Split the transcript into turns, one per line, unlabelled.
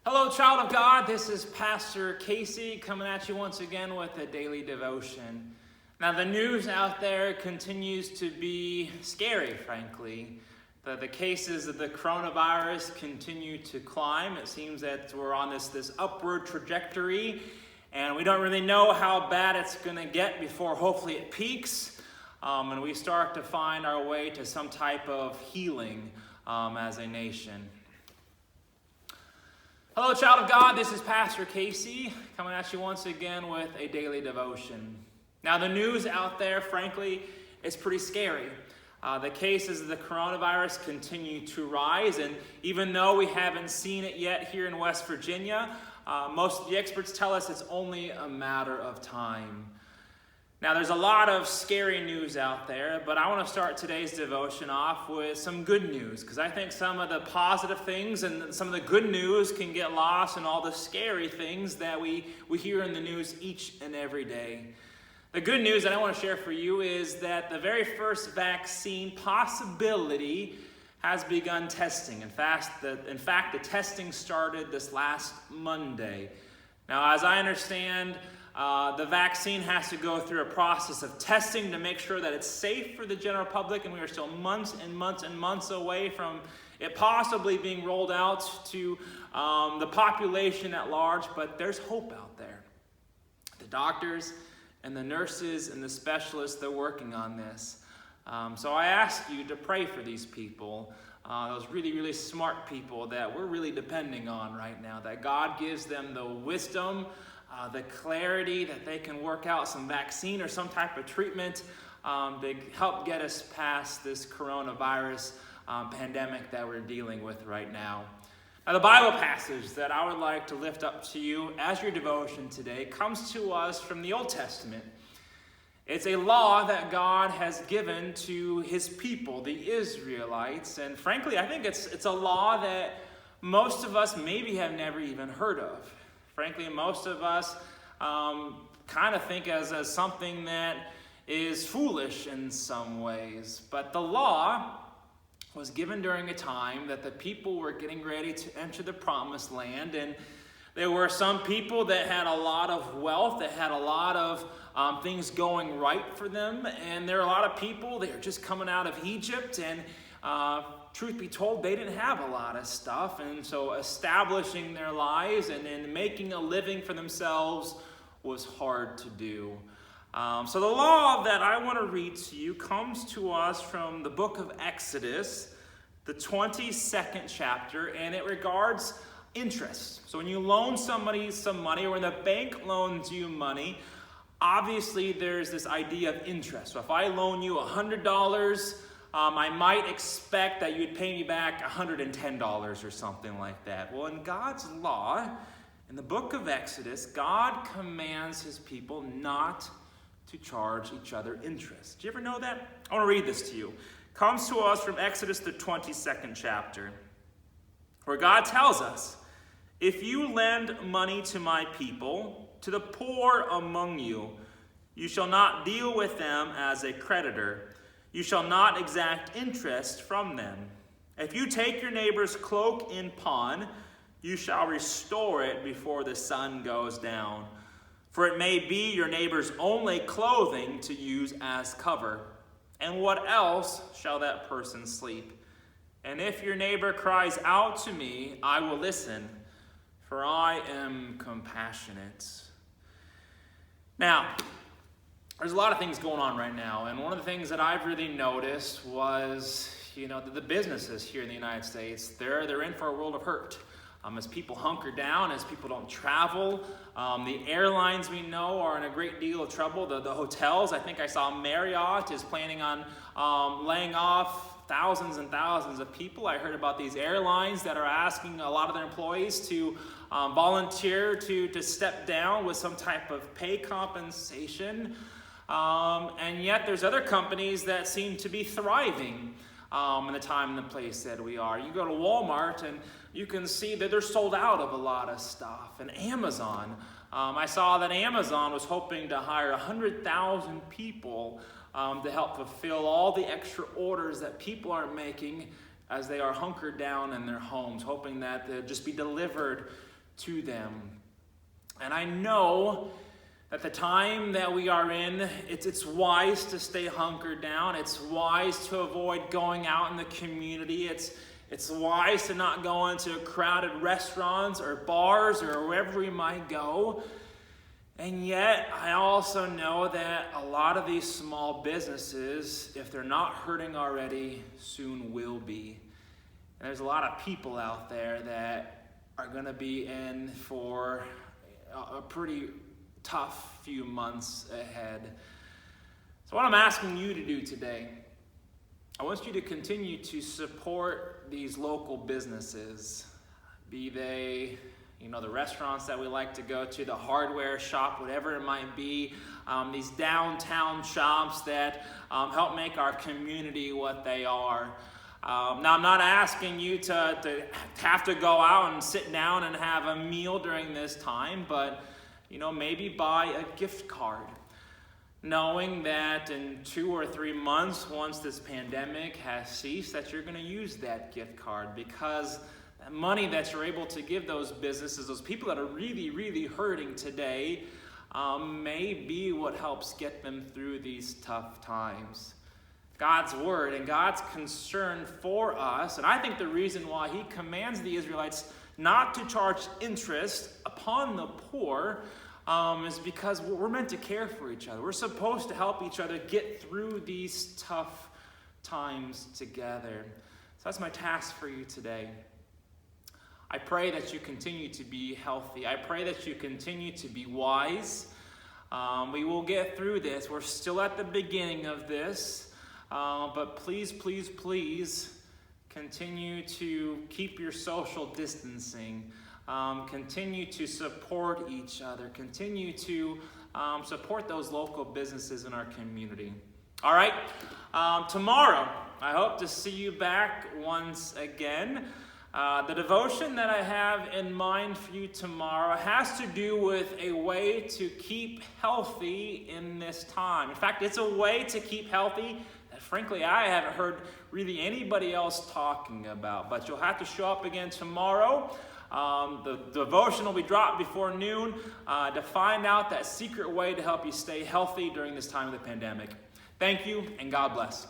Hello, child of God. This is Pastor Casey coming at you once again with a daily devotion. Now, the news out there continues to be scary, frankly. The cases of the coronavirus continue to climb. It seems that we're on this upward trajectory, and we don't really know how bad it's going to get before hopefully it peaks, and we start to find our way to some type of healing as a nation. Hello, child of God. This is Pastor Casey coming at you once again with a daily devotion. Now, the news out there, frankly, is pretty scary. The cases of the coronavirus continue to rise, and even though we haven't seen it yet here in West Virginia, most of the experts tell us it's only a matter of time. Now, there's a lot of scary news out there, but I want to start today's devotion off with some good news, because I think some of the positive things and some of the good news can get lost in all the scary things that we hear in the news each and every day. The good news that I want to share for you is that the very first vaccine possibility has begun testing. In fact, the testing started this last Monday. Now, as I understand, the vaccine has to go through a process of testing to make sure that it's safe for the general public, and we are still months and months and months away from it possibly being rolled out to the population at large, but there's hope out there. The doctors and the nurses and the specialists, they're working on this. So I ask you to pray for these people, those really, really smart people that we're really depending on right now, that God gives them the wisdom, the clarity that they can work out some vaccine or some type of treatment to help get us past this coronavirus pandemic that we're dealing with right now. Now, the Bible passage that I would like to lift up to you as your devotion today comes to us from the Old Testament. It's a law that God has given to his people, the Israelites, and frankly, I think it's a law that most of us maybe have never even heard of. Frankly, most of us kind of think as something that is foolish in some ways. But the law was given during a time that the people were getting ready to enter the promised land. And there were some people that had a lot of wealth, that had a lot of things going right for them. And there are a lot of people that are just coming out of Egypt, and truth be told, they didn't have a lot of stuff, and so establishing their lives and then making a living for themselves was hard to do. So the law that I want to read to you comes to us from the book of Exodus, the 22nd chapter, and it regards interest. So when you loan somebody some money, or when the bank loans you money, obviously there's this idea of interest. So if I loan you $100, I might expect that you'd pay me back $110 or something like that. Well, in God's law, in the book of Exodus, God commands his people not to charge each other interest. Do you ever know that? I want to read this to you. It comes to us from Exodus, the 22nd chapter, where God tells us, "If you lend money to my people, to the poor among you, you shall not deal with them as a creditor. You shall not exact interest from them. If you take your neighbor's cloak in pawn, you shall restore it before the sun goes down. For it may be your neighbor's only clothing to use as cover. And what else shall that person sleep? And if your neighbor cries out to me, I will listen, for I am compassionate." Now, there's a lot of things going on right now, and one of the things that I've really noticed was, the businesses here in the United States, they're in for a world of hurt. As people hunker down, as people don't travel, the airlines we know are in a great deal of trouble. The hotels, I think I saw Marriott is planning on laying off thousands and thousands of people. I heard about these airlines that are asking a lot of their employees to volunteer to step down with some type of pay compensation. And yet there's other companies that seem to be thriving in the time and the place that we are. You go to Walmart and you can see that they're sold out of a lot of stuff. And Amazon, I saw that Amazon was hoping to hire 100,000 people to help fulfill all the extra orders that people are making as they are hunkered down in their homes, hoping that they'll just be delivered to them. And I know that the time that we are in, it's wise to stay hunkered down. It's wise to avoid going out in the community. It's wise to not go into crowded restaurants or bars or wherever we might go. And yet, I also know that a lot of these small businesses, if they're not hurting already, soon will be. And there's a lot of people out there that are going to be in for a pretty tough few months ahead. So what I'm asking you to do today, I want you to continue to support these local businesses, be they the restaurants that we like to go to, the hardware shop, whatever it might be, these downtown shops that help make our community what they are. Now, I'm not asking you to have to go out and sit down and have a meal during this time, but maybe buy a gift card, knowing that in 2 or 3 months, once this pandemic has ceased, that you're going to use that gift card, because that money that you're able to give those businesses, those people that are really, really hurting today, may be what helps get them through these tough times. God's word and God's concern for us, and I think the reason why he commands the Israelites not to charge interest upon the poor is because we're meant to care for each other. We're supposed to help each other get through these tough times together. So that's my task for you today. I pray that you continue to be healthy. I pray that you continue to be wise. We will get through this. We're still at the beginning of this. But please, please, please continue to keep your social distancing. Continue to support each other. Continue to support those local businesses in our community. All right. Tomorrow, I hope to see you back once again. The devotion that I have in mind for you tomorrow has to do with a way to keep healthy in this time. In fact, it's a way to keep healthy that, frankly, I haven't heard really anybody else talking about. But you'll have to show up again tomorrow. The devotion will be dropped before noon to find out that secret way to help you stay healthy during this time of the pandemic. Thank you, and God bless.